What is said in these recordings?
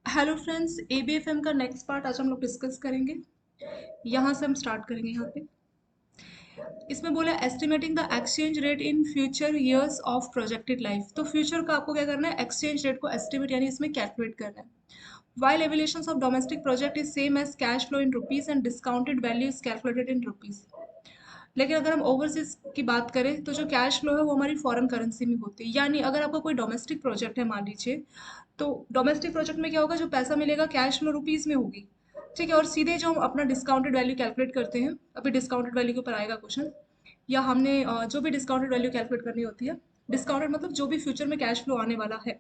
Hello friends, एबीएफएम का next part आज हम लोग डिस्कस करेंगे। यहाँ से हम स्टार्ट करेंगे। यहाँ पे इसमें बोला estimating the exchange rate in future years of projected life. तो फ्यूचर का आपको क्या करना है, एक्सचेंज रेट को एस्टिमेट यानी इसमें कैलकुलेट करना है। While evaluations of domestic project is same as cash flow in rupees and discounted value is calculated in rupees। लेकिन अगर हम ओवरसीज की बात करें तो जो कैश फ्लो है वो हमारी फॉरेन करेंसी में होती है। यानी अगर आपका कोई डोमेस्टिक प्रोजेक्ट है मान लीजिए, तो डोमेस्टिक प्रोजेक्ट में क्या होगा, जो पैसा मिलेगा कैश फ्लो रुपीज में होगी। ठीक है, और सीधे जो हम अपना डिस्काउंटेड वैल्यू कैलकुलेट करते हैं, अभी डिस्काउंटेड वैल्यू के ऊपर आएगा क्वेश्चन, या हमने जो भी डिस्काउंटेड वैल्यू कैलकुलेट करनी होती है, डिस्काउंटेड मतलब जो भी फ्यूचर में कैश फ्लो आने वाला है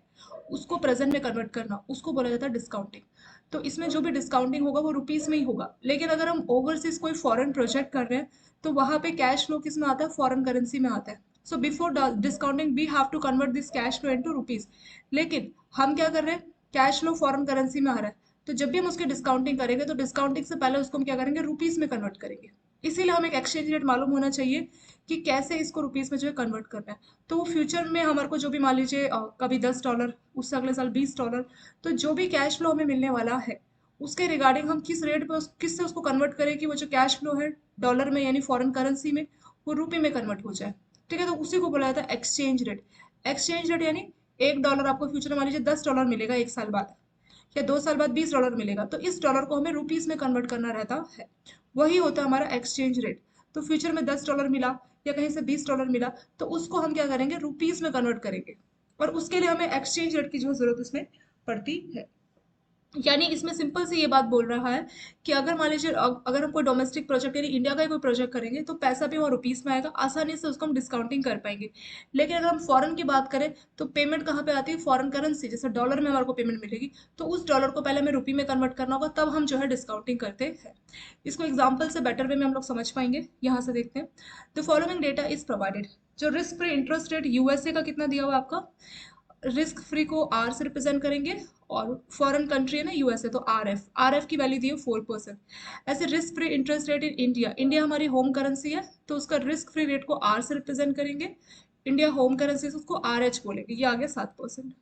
उसको प्रेजेंट में कन्वर्ट करना, उसको बोला जाता है डिस्काउंटिंग। तो इसमें जो भी डिस्काउंटिंग होगा वो रुपीस में ही होगा। लेकिन अगर हम ओवरसीज कोई फॉरेन प्रोजेक्ट कर रहे हैं तो वहां पे कैश फ्लो किस में आता है, फॉरेन करेंसी में आता है। So before discounting we have to convert this cash flow into rupees. लेकिन हम क्या कर रहे हैं, कैश फ्लो फॉरेन करेंसी में आ रहा है, तो जब भी हम उसकी डिस्काउंटिंग करेंगे तो डिस्काउंटिंग से पहले उसको हम क्या करेंगे, रुपीस में कन्वर्ट करेंगे। इसीलिए हमें एक एक्सचेंज रेट मालूम होना चाहिए कि कैसे इसको रुपीस में जो है कन्वर्ट करना है। तो वो फ्यूचर में हमारे को जो भी मान लीजिए कभी $10, उससे अगले साल $20, तो जो भी कैश फ्लो हमें मिलने वाला है उसके रिगार्डिंग हम किस रेट पे किससे उसको कन्वर्ट करें कि वो जो कैश फ्लो है डॉलर में यानी फॉरेन करेंसी में, वो रुपये में कन्वर्ट हो जाए। ठीक है, तो उसी को बोला जाता है एक्सचेंज रेट। एक्सचेंज रेट यानी $1 आपको फ्यूचर में मान लीजिए $10 मिलेगा एक साल बाद, या 2 साल बाद $20 मिलेगा, तो इस डॉलर को हमें रुपीस में कन्वर्ट करना रहता है। वही होता है हमारा एक्सचेंज रेट। तो फ्यूचर में $10 मिला या कहीं से $20 मिला, तो उसको हम क्या करेंगे, रुपीस में कन्वर्ट करेंगे। और उसके लिए हमें एक्सचेंज रेट की जो जरूरत उसमें पड़ती है। यानी इसमें सिंपल से ये बात बोल रहा है कि अगर मान लीजिए अगर हम कोई डोमेस्टिक प्रोजेक्ट यानी इंडिया का ही कोई प्रोजेक्ट करेंगे तो पैसा भी वहाँ रुपीस में आएगा, आसानी से उसको हम डिस्काउंटिंग कर पाएंगे। लेकिन अगर हम फॉरेन की बात करें तो पेमेंट कहाँ पे आती है, फॉरेन करेंसी, जैसे डॉलर में हमारे को पेमेंट मिलेगी, तो उस डॉलर को पहले हमें रुपये में कन्वर्ट करना होगा, तब हम जो है डिस्काउंटिंग करते हैं। इसको एग्जाम्पल से बेटर वे में हम लोग समझ पाएंगे। यहाँ से देखते हैं, the following data is provided. जो risk free interest rate USA का कितना दिया हुआ है आपका, रिस्क फ्री को आर से रिप्रेजेंट करेंगे, और फॉरेन कंट्री है ना यूएसए, तो आर एफ की वैल्यू दी है 4%। ऐसे risk free interest rate in India, India हमारी होम करेंसी है तो उसका रिस्क फ्री रेट को आर से रिप्रेजेंट करेंगे। इंडिया होम करेंसी से उसको आर एच बोलेंगे, ये आ गया 7%।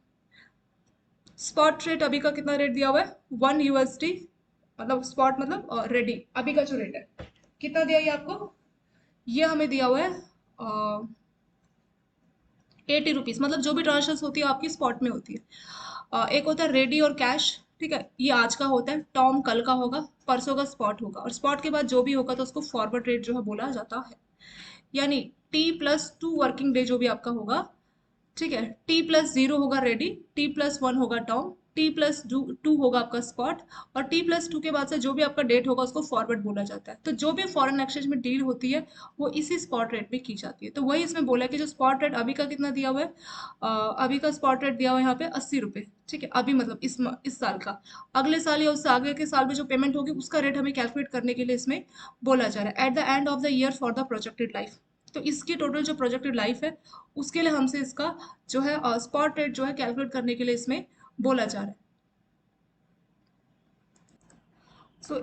स्पॉट रेट अभी का कितना रेट दिया हुआ है, 1 USD, मतलब स्पॉट मतलब रेडी अभी का जो रेट है कितना दिया ये आपको, ये हमें दिया हुआ है 80 रुपीज़। मतलब जो भी ट्रांजेक्शन होती है आपकी स्पॉट में होती है। एक होता है रेडी और कैश। ठीक है, ये आज का होता है, टॉम कल का होगा, परसों का स्पॉट होगा, और स्पॉट के बाद जो भी होगा तो उसको फॉरवर्ड रेट जो है बोला जाता है। यानी T+2 वर्किंग डे जो भी आपका होगा, ठीक है, T+0 होगा रेडी, T+1 होगा टॉम, T+2 होगा आपका स्पॉट, और T+2 के बाद से जो भी आपका डेट होगा उसको फॉरवर्ड बोला जाता है। तो जो भी फॉरेन एक्सचेंज में डील होती है वो इसी स्पॉट रेट में की जाती है। तो वही इसमें बोला है कि जो स्पॉट रेट अभी का कितना दिया हुआ है, अभी का स्पॉट रेट दिया हुआ है यहाँ पे 80 रुपये। ठीक है, अभी मतलब इस साल का, अगले साल या उससे आगे के साल में जो पेमेंट होगी उसका रेट हमें कैलकुलेट करने के लिए इसमें बोला जा रहा है, at the end of the year for the projected life. तो इसकी टोटल जो प्रोजेक्टेड लाइफ है उसके लिए हमसे इसका जो है स्पॉट रेट जो है कैलकुलेट करने के लिए इसमें बोला जा रहा है।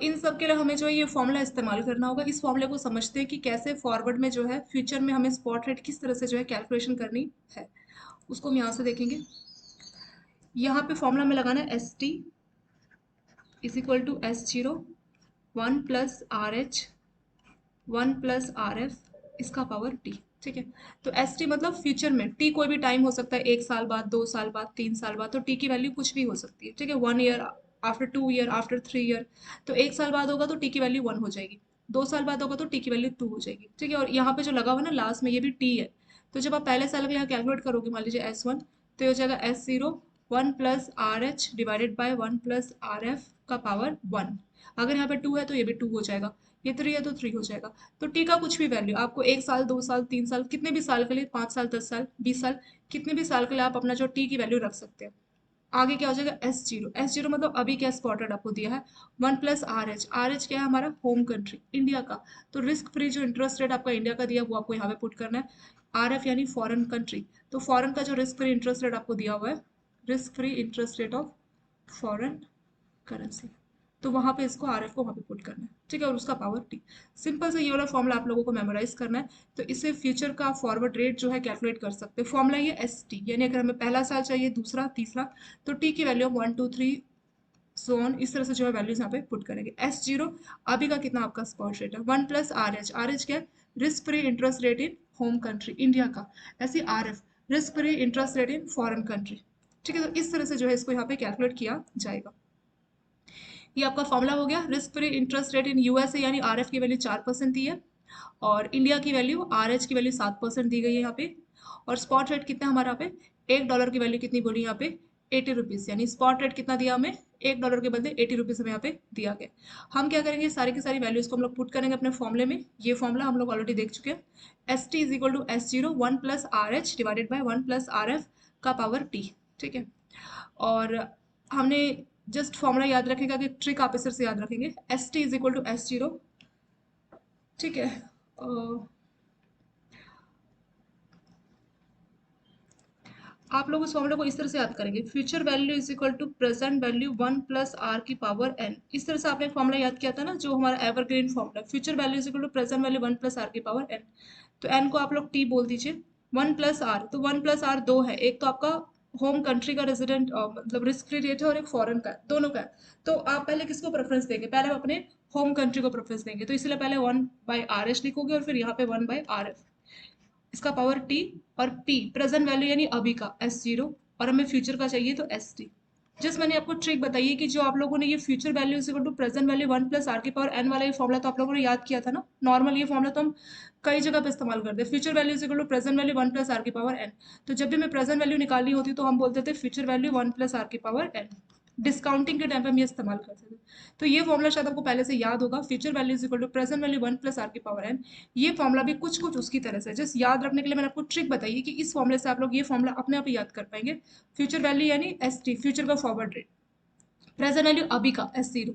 इन सब के लिए हमें जो है ये फॉर्मूला इस्तेमाल करना होगा। इस फॉर्मूले को समझते हैं कि कैसे फॉरवर्ड में जो है फ्यूचर में हमें स्पॉट रेट किस तरह से जो है कैलकुलेशन करनी है, उसको हम यहाँ से देखेंगे। यहाँ पे फॉर्मूला में लगाना है ST=S0 1+RH 1+RF इसका पावर T। ठीक है, तो ST मतलब फ्यूचर में, T कोई भी टाइम हो सकता है, 1 साल बाद, 2 साल बाद, 3 साल बाद, तो T की वैल्यू कुछ भी हो सकती है। ठीक है, 1 year, after 2 year, after 3 year. तो 1 साल बाद होगा तो T की वैल्यू 1 हो जाएगी, 2 साल बाद होगा तो T की वैल्यू 2 हो जाएगी। ठीक है, और यहाँ पे जो लगा हुआ है ना लास्ट में, ये भी T है। तो जब आप पहले साल के यहाँ कैलकुलेट करोगे मान लीजिए S1, तो ये हो जाएगा S0 1+RH divided by 1+RF का पावर 1। अगर यहाँ पे 2 है तो ये भी 2 हो जाएगा, ये 3 है तो 3 हो जाएगा। तो टी का कुछ भी वैल्यू आपको 1 साल, 2 साल, 3 साल, कितने भी साल के लिए, 5 साल, 10 साल, 20 साल, कितने भी साल के लिए आप अपना जो टी की वैल्यू रख सकते हैं। आगे क्या हो जाएगा, S0 मतलब अभी क्या स्पॉट रेट आपको दिया है, 1+RH। RH क्या है हमारा, होम कंट्री इंडिया का। तो रिस्क फ्री जो इंटरेस्ट रेट आपका इंडिया का दिया वो आपको यहाँ पे पुट करना है। RF यानी फॉरेन कंट्री, तो फॉरेन का जो रिस्क फ्री इंटरेस्ट रेट आपको दिया हुआ है, risk free interest rate of foreign currency, तो वहाँ पे इसको आर एफ को वहाँ पे पुट करना है। ठीक है, और उसका पावर टी। सिंपल से ये वाला फॉर्मूला आप लोगों को मेमोराइज करना है। तो इससे फ्यूचर का फॉरवर्ड रेट जो है कैलकुलेट कर सकते हैं। फॉर्मूला ये एस टी, यानी अगर हमें पहला साल चाहिए, दूसरा, तीसरा, तो टी की वैल्यू 1 2 3 सोन, इस तरह से जो है वैल्यूज यहाँ पे पुट करेंगे। S0 अभी का कितना आपका स्पॉट रेट है 1+RH। RH क्या है? Risk free interest rate in home country, India का। ऐसे RF risk free interest rate in foreign country. ठीक है, तो इस तरह से जो है इसको यहाँ पे कैलकुलेट किया जाएगा। ये आपका फॉर्मूला हो गया। Risk free interest rate in USA यानी RF की वैल्यू 4% दी है और इंडिया की वैल्यू RH की वैल्यू 7% दी गई है यहाँ पे। और स्पॉट रेट कितना हमारा यहाँ पे $1 की वैल्यू कितनी बोली यहाँ पे 80 रुपीज़, यानी स्पॉट रेट कितना दिया हमें $1 के बदले 80 रुपीज़ हमें यहाँ पे दिया गया। हम क्या करेंगे, सारी की सारी वैल्यूज को हम लोग पुट करेंगे अपने फॉर्मूले में। ये फॉर्मूला हम लोग ऑलरेडी देख चुके हैं। ST is equal to S0 1+RH divided by 1+RF का पावर T। ठीक है, और हमने जस्ट फॉर्मूला याद रखेगा कि ट्रिक आप इस तरह से याद रखेंगे। ST is equal to S0। ठीक है, आप लोग उस फॉर्मूला को इस तरह से याद करेंगे। Future value is equal to present value 1+R की पावर n। इस तरह से आपने फॉर्मूला याद किया था ना, जो हमारा evergreen formula. Future value is equal to present value 1+R की पावर n। तो n को आप लोग t बोल दीजिए। 1+R, तो 1+R दो है, एक तो आपका होम कंट्री का रेजिडेंट मतलब रिस्क फ्री रेट है और एक फॉरेन का, दोनों का है। तो आप पहले किसको प्रेफरेंस देंगे? पहले हम अपने होम कंट्री को प्रेफरेंस देंगे, तो इसलिए पहले 1/RH लिखोगे और फिर यहाँ पे 1/RF, इसका पावर T। और P प्रेजेंट वैल्यू यानी अभी का S0, और हमें फ्यूचर का चाहिए तो ST। जस्ट मैंने आपको ट्रिक बताई है कि जो आप लोगों ने ये future value is equal to present value 1+R की पावर n वाला ये फॉर्मूला तो आप लोगों ने याद किया था ना। नॉर्मल ये फॉर्मूला तो हम कई जगह पे इस्तेमाल करते हैं। Future value is equal to present value 1+R की पावर n। तो जब भी हमें प्रेजेंट वैल्यू निकालनी होती तो हम बोलते थे फ्यूचर वैल्यू 1+R की पावर n। डिस्काउंटिंग के टाइम पे हम ये इस्तेमाल करते थे। तो ये फॉर्मूला शायद आपको पहले से याद होगा। Future value is equal to present value 1+R की पावर n। ये फॉर्मूला भी कुछ कुछ उसकी तरह से, जस्ट याद रखने के लिए मैंने आपको ट्रिक बताई है कि इस फॉर्मूले से आप लोग ये फॉर्मूला अपने आप ही याद कर पाएंगे। फ्यूचर वैल्यू यानी ST, फ्यूचर का फॉरवर्ड रेट। प्रेजेंट वैल्यू अभी का S0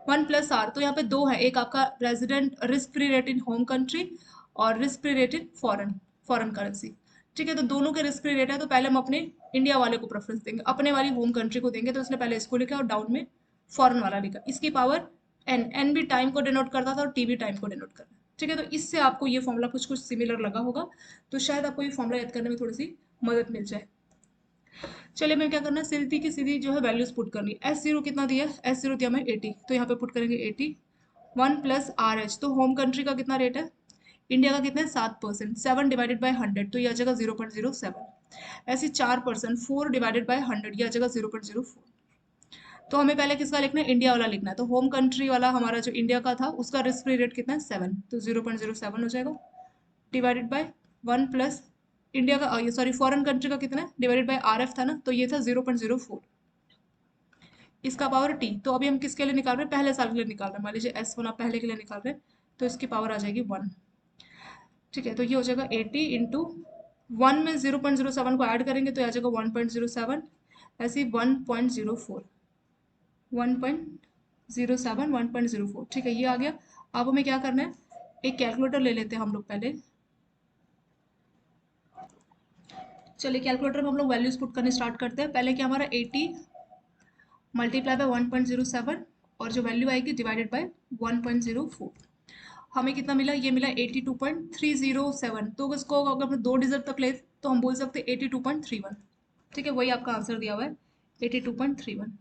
1+R, तो यहाँ पे दो है, एक आपका resident risk free rate in home country और risk free rate in foreign foreign currency. ठीक है, तो दोनों के रिस्क फ्री रेट है, तो पहले हम अपने इंडिया वाले को प्रेफरेंस देंगे, अपने वाली होम कंट्री को देंगे, तो इसलिए पहले इसको लिखा और डाउन में फॉरेन वाला लिखा। इसकी पावर n भी टाइम को डिनोट करता था और t भी टाइम को डिनोट करता है। ठीक है, तो इससे आपको ये फॉर्मूला कुछ कुछ सिमिलर लगा होगा, तो शायद आपको ये फॉर्मूला याद करने में थोड़ी सी मदद मिल जाए। चलिए, मैं क्या करना है, सीधी की सीधी जो है वैल्यूज पुट करनी है। S0 कितना दिया है? S0 दिया हमें 80, तो यहाँ पे पुट करेंगे 80। 1+RH, तो होम कंट्री का कितना रेट है? इंडिया का कितना है? 7%। 7 डिवाइडेड बाई 100, तो यह आ जाएगा 0.07। ऐसे 4%, 4 डिवाइडेड बाई 100, यह आ जाएगा 0.04। तो हमें पहले किसका लिखना है? इंडिया वाला लिखना है। तो होम कंट्री वाला हमारा जो इंडिया का था उसका रिस्क फ्री रेट कितना है? 7, तो 0.07 हो जाएगा डिवाइडेड बाय 1 प्लस इंडिया का, ये सॉरी फॉरेन कंट्री का कितना है? डिवाइडेड बाय RF था ना, तो ये था 0.04, इसका पावर T। तो अभी हम किसके लिए निकाल रहे हैं? पहले साल के लिए निकाल रहे हैं। मान लीजिए S1 आप पहले के लिए निकाल रहे हैं, तो इसकी पावर आ जाएगी 1। ठीक है, तो ये हो जाएगा 80 इंटू 1 में 0.07 को ऐड करेंगे तो आ जाएगा 1.07, ऐसे 1.04, 1.07, 1.04। ठीक है, ये आ गया। अब हमें क्या करना है, एक कैलकुलेटर ले लेते हैं हम लोग पहले। चलिए, कैलकुलेटर में हम लोग वैल्यूज पुट करने स्टार्ट करते हैं। पहले क्या हमारा 80 मल्टीप्लाई बाय 1.07 और जो वैल्यू आएगी डिवाइडेड बाय 1.04। हमें कितना मिला? ये मिला 82.307। तो इसको अगर हम दो डिजिट तक ले तो हम बोल सकते हैं 82.31। ठीक है, वही आपका आंसर दिया हुआ है 82.31।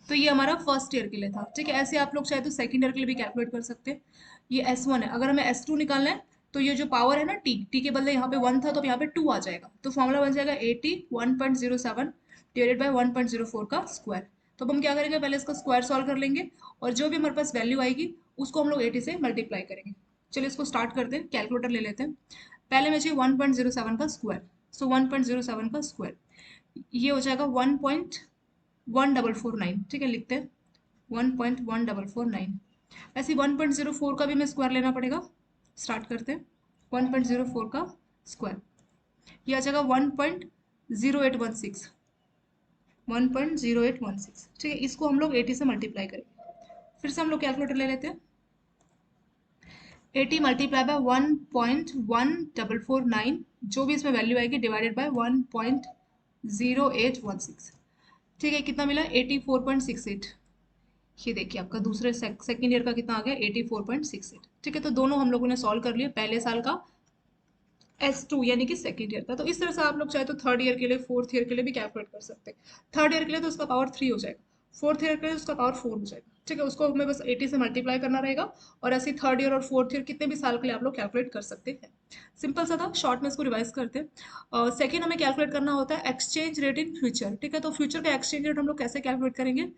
तो ये हमारा फर्स्ट ईयर के लिए था। ठीक है, ऐसे आप लोग चाहे तो सेकंड ईयर के लिए भी कैलकुलेट कर सकते हैं। ये S1 है, अगर हमें S2 निकालना है तो ये जो पावर है ना T के बदले यहाँ पे 1 था तो अब यहाँ पे 2 आ जाएगा, तो फॉर्मूला बन जाएगा 81.07 डिवाइडेड बाय 1.04 का स्क्वायर। तो अब हम क्या करेंगे, पहले इसका स्क्वायर सॉल्व कर लेंगे और जो भी हमारे पास वैल्यू आएगी उसको हम लोग 80 से मल्टीप्लाई करेंगे। चलिए, इसको स्टार्ट करते हैं, कैलकुलेटर ले लेते हैं। पहले में चाहिए 1.07 का स्क्वायर, सो 1.07 का स्क्वायर ये हो जाएगा 1.1449। ठीक है, लिखते हैं 1.1449। ऐसे 1.04 का भी हमें स्क्वायर लेना पड़ेगा। स्टार्ट करते हैं, 1.04 का स्क्वायर ये आ जाएगा 1.0816, 1.0816। ठीक है, इसको हम लोग 80 से मल्टीप्लाई करेंगे। फिर से हम लोग कैलकुलेटर ले लेते हैं। 80 मल्टीप्लाई बाय 1.1449, जो भी इसमें वैल्यू आएगी डिवाइडेड बाय 1.0816। ठीक है, कितना मिला? 84.68। ये देखिए आपका दूसरे सेकंड ईयर का कितना आ गया? 84.68। ठीक है, तो दोनों हम लोगों ने सॉल्व कर लिए, पहले साल का S2 यानी कि सेकंड ईयर का। तो इस तरह से आप लोग चाहे तो थर्ड ईयर के लिए, फोर्थ ईयर के लिए भी कैलकुलेट कर सकते हैं। थर्ड ईयर के लिए तो उसका पावर 3 हो जाएगा, फोर्थ ईयर के लिए उसका पावर 4 हो जाएगा। ठीक है, उसको हमें बस 80 से मल्टीप्लाई करना रहेगा और ऐसे थर्ड ईयर और फोर्थ ईयर कितने भी साल के लिए आप लोग कैलकुलेट कर सकते हैं। सिंपल सा था, शॉर्ट में इसको रिवाइज करते हैं। सेकेंड हमें कैलकुलेट करना होता है एक्सचेंज रेट इन फ्यूचर। ठीक है, तो फ्यूचर का एक्सचेंज रेट हम लोग कैसे कैलकुलेट करेंगे?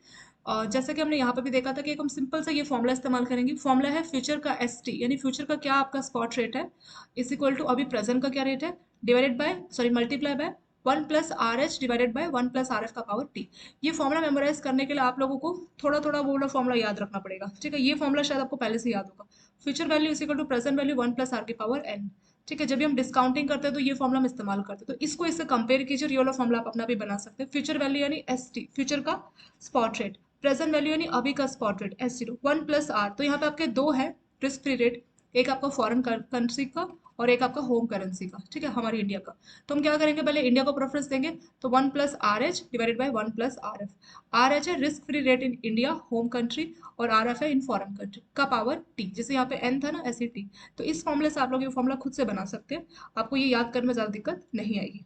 जैसे कि हमने यहाँ पे भी देखा था कि एक हम सिंपल सा ये फॉर्मूला इस्तेमाल करेंगे। फॉर्मूला है फ्यूचर का एस टी, यानी फ्यूचर का क्या आपका स्पॉट रेट है, इज इक्वल टू अभी प्रेजेंट का क्या रेट है, divided by sorry multiply by 1+RH divided by 1+RF का पावर टी। ये फॉर्मूला मेमोराइज करने के लिए आप लोगों को थोड़ा थोड़ा वो वाला फॉर्मूला याद रखना पड़ेगा। ठीक है, ये फॉर्मूला शायद आपको पहले से याद होगा। Future value is equal to present value 1+R की पावर n। ठीक है, जब भी हम डिस्काउंटिंग करते हैं तो ये फॉर्मूला हम इस्तेमाल करते हैं, तो इसको इससे कंपेयर कीजिए, ये वाला फॉर्मूला आप अपना भी बना सकते हैं। फ्यूचर वैल्यू यानी एस टी, फ्यूचर का स्पॉट रेट, प्रेजेंट वैल्यू यानी अभी का स्पॉट रेट S0, 1+R। तो यहाँ पे आपके दो है रिस्क फ्री रेट, एक आपका फॉरेन कंट्री का और एक आपका होम करेंसी का। ठीक है, हमारी इंडिया का। तो हम क्या करेंगे, पहले इंडिया को प्रेफरेंस देंगे, तो 1+RH divided by 1+RF। RH है risk free rate in India home country और RF है इन फॉरेन कंट्री का पावर टी। जैसे यहाँ पे n था ना, ऐसे टी। तो इस फॉर्मूले से आप लोग ये फॉर्मूला खुद से बना सकते हैं, आपको ये याद करने में ज़्यादा दिक्कत नहीं आएगी।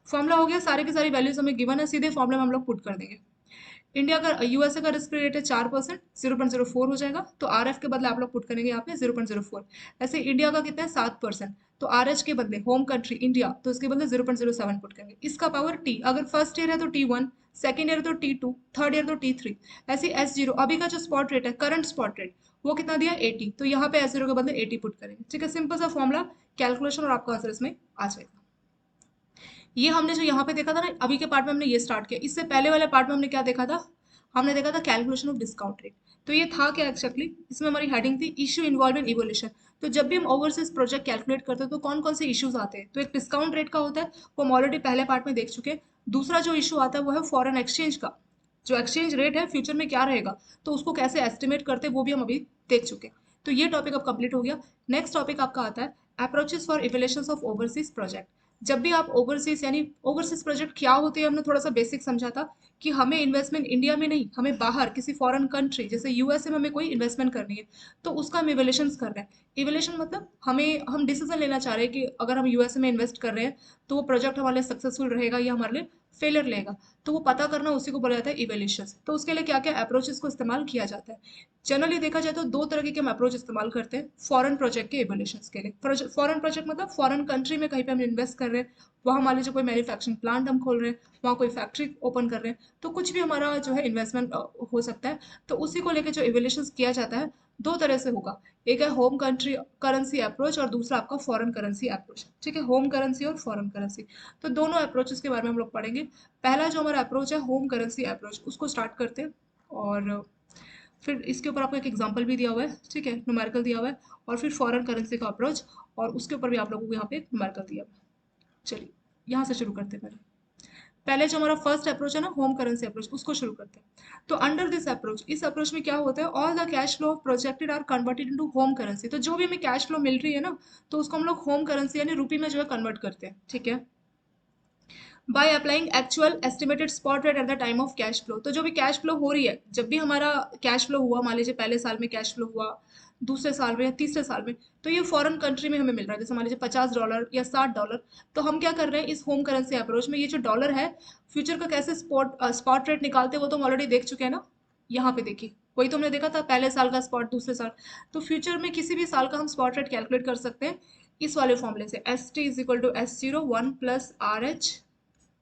फॉर्मूला हो गया, सारी की सारी वैल्यूज हमें गिवन है, सीधे फॉर्मूले में हम लोग पुट कर देंगे। इंडिया का यूएसए का रिस्क रेट है 4%, 0.04 हो जाएगा, तो आरएफ के बदले आप लोग पुट करेंगे यहाँ पे 0.04। ऐसे इंडिया का कितना है 7%, तो आरएच के बदले होम कंट्री इंडिया, तो इसके बदले 0.07 पुट करेंगे। इसका पावर टी, अगर फर्स्ट ईयर है तो T1, सेकेंड ईयर तो T2, थर्ड ईयर तो T3। ऐसे S0 अभी का जो स्पॉट रेट है, करंट स्पॉट रेट, वो कितना दिया 80, तो यहाँ पे S0 के बदले 80 पुट करेंगे। ठीक है, सिंपल सा फॉर्मूला, कैलकुलेशन और आपका आंसर इसमें आ जाएगा। ये हमने जो यहाँ पे देखा था ना, अभी के पार्ट में हमने ये स्टार्ट किया, इससे पहले वाले पार्ट में हमने क्या देखा था, हमने देखा था कैलकुलेशन ऑफ डिस्काउंट रेट। तो ये था क्या एक्चुअली, इसमें हमारी हेडिंग थी इशू इन्वॉल्व इन इवोल्यूशन। तो जब भी हम ओवरसीज प्रोजेक्ट कैलकुलेट करते हैं तो कौन कौन से इश्यूज आते हैं, तो एक डिस्काउंट रेट का होता है, वो हम ऑलरेडी पहले पार्ट में देख चुके हैं। दूसरा जो इशू आता है वो है फॉरेन एक्सचेंज का, जो एक्सचेंज रेट है फ्यूचर में क्या रहेगा, तो उसको कैसे एस्टिमेट करते हैं वो भी हम अभी देख चुके हैं। तो ये टॉपिक अब कंप्लीट हो गया। नेक्स्ट टॉपिक आपका आता है approaches for evaluation of overseas project. जब भी आप ओवरसीज यानी ओवरसीज प्रोजेक्ट क्या होते हैं, हमने थोड़ा सा बेसिक समझा था कि हमें इन्वेस्टमेंट इंडिया में नहीं, हमें बाहर किसी फॉरेन कंट्री जैसे यूएसए में हमें कोई इन्वेस्टमेंट करनी है, तो उसका हम इवेल्यूशन कर रहे हैं। इवेल्यूशन मतलब हम डिसीजन लेना चाह रहे हैं कि अगर हम यूएसए में इन्वेस्ट कर रहे हैं तो वो प्रोजेक्ट हमारे लिए सक्सेसफुल रहेगा या हमारे लिए फेलियर लेगा, तो वो पता करना उसी को बोला जाता है इवेल्यूशन। तो उसके लिए क्या क्या अप्रोचेस को इस्तेमाल किया जाता है, जनरली देखा जाए तो दो तरह के हम अप्रोच इस्तेमाल करते हैं फॉरेन प्रोजेक्ट के इवेल्यूशन के लिए। फॉरेन प्रोजेक्ट मतलब फॉरेन कंट्री में कहीं पे हम इन्वेस्ट कर रहे हैं, वहाँ मान लीजिए कोई मैन्युफैक्चरिंग प्लांट हम खोल रहे हैं, वहाँ कोई फैक्ट्री ओपन कर रहे हैं, तो कुछ भी हमारा जो है इन्वेस्टमेंट हो सकता है। तो उसी को लेकर जो इवेल्यूशन किया जाता है, दो तरह से होगा, एक है होम कंट्री करेंसी अप्रोच और दूसरा आपका फॉरेन करेंसी अप्रोच। ठीक है, होम करेंसी और फॉरेन करेंसी, तो दोनों अप्रोचेस के बारे में हम लोग पढ़ेंगे। पहला जो हमारा अप्रोच है होम करेंसी अप्रोच, उसको स्टार्ट करते हैं। और फिर इसके ऊपर आपको एक एग्जांपल भी दिया हुआ है, ठीक है, न्यूमेरिकल दिया हुआ है। और फिर फॉरेन करेंसी का अप्रोच, और उसके ऊपर भी आप लोगों को यहाँ पे न्यूमेरिकल दिया हुआ है। चलिए यहाँ से शुरू करते हैं। पहले पहले जो हमारा फर्स्ट अप्रोच है ना, होम करेंसी अप्रोच, उसको शुरू करते हैं। तो अंडर दिस अप्रोच, इस अप्रोच में क्या होता है, all the cash flow projected are converted into home currency. तो जो भी हमें कैश फ्लो मिल रही है ना, तो उसको हम लोग होम करेंसी यानी रुपी में जो है कन्वर्ट करते हैं। ठीक है, by applying actual estimated spot rate at the time of cash flow. तो जो भी कैश फ्लो हो रही है, जब भी हमारा कैश फ्लो हुआ, मान लीजिए पहले साल में कैश फ्लो हुआ, दूसरे साल में या तीसरे साल में, तो ये फॉरेन कंट्री में हमें मिल रहा है, जैसे मान लीजिए $50 या $60। तो हम क्या कर रहे हैं इस होम करेंसी अप्रोच में, ये जो डॉलर है, फ्यूचर का कैसे स्पॉट रेट निकालते हैं वो तो हम ऑलरेडी देख चुके हैं ना। यहाँ पे देखिए, वही तो हमने देखा था, पहले साल का स्पॉट, दूसरे साल। तो फ्यूचर में किसी भी साल का हम स्पॉट रेट कैलकुलेट कर सकते हैं इस वाले फॉर्मूले से, S T is equal to S0 1+RH